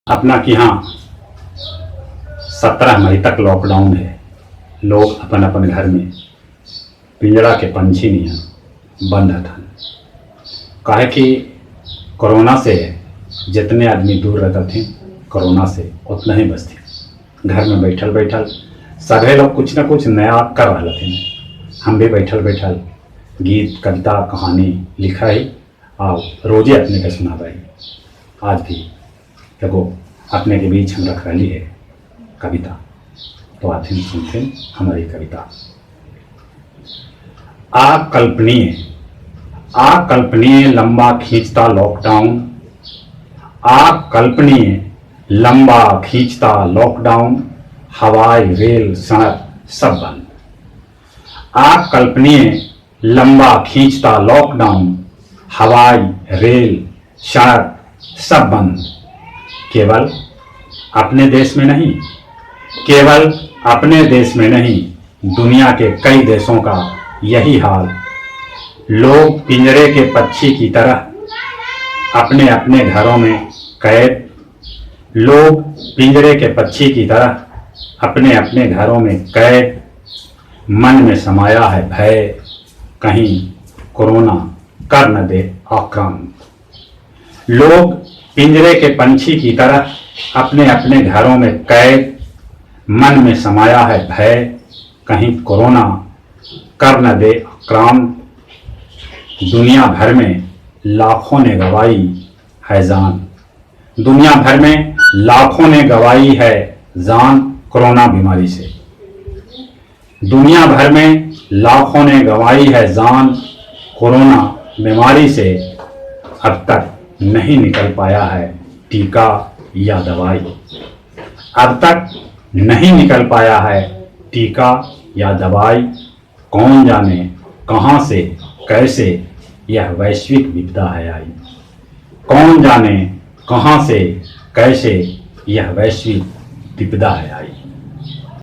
अपना कि हाँ 17 मई तक लॉकडाउन है। लोग अपन अपन घर में पिंजड़ा के पंछी नियन बंद हथन। काहे कि कोरोना से जितने आदमी दूर रहते थे कोरोना से उतना ही बचते। घर में बैठल बैठल सभी लोग कुछ ना कुछ नया कर रहे थे। हम भी बैठल बैठल गीत कविता कहानी लिखा ही और रोजे अपने के सुना भाई। आज भी एगो अपने के बीच हम रख रही है कविता, तो आथिन सुनते हमारी कविता। अकल्पनीय लंबा खींचता लॉकडाउन, अकल्पनीय लंबा खींचता लॉकडाउन, हवाई रेल सड़क सब बंद। अकल्पनीय लंबा खींचता लॉकडाउन, हवाई रेल सड़क सब बंद। केवल अपने देश में नहीं, केवल अपने देश में नहीं, दुनिया के कई देशों का यही हाल। लोग पिंजरे के पक्षी की तरह अपने अपने घरों में कैद, लोग पिंजरे के पक्षी की तरह अपने अपने घरों में कैद। मन में समाया है भय, कहीं कोरोना कर न दे आक्रांत। लोग पिंजरे के पंछी की तरह अपने अपने घरों में कैद, मन में समाया है भय, कहीं कोरोना कर न दे आक्रांत। दुनिया भर में लाखों ने गवाई है जान, दुनिया भर में लाखों ने गवाई है जान कोरोना बीमारी से। दुनिया भर में लाखों ने गवाई है जान कोरोना बीमारी से। अब तक नहीं निकल पाया है टीका या दवाई, अब तक नहीं निकल पाया है टीका या दवाई। कौन जाने कहां से कैसे यह वैश्विक विपदा है आई, कौन जाने कहां से कैसे यह वैश्विक विपदा है आई।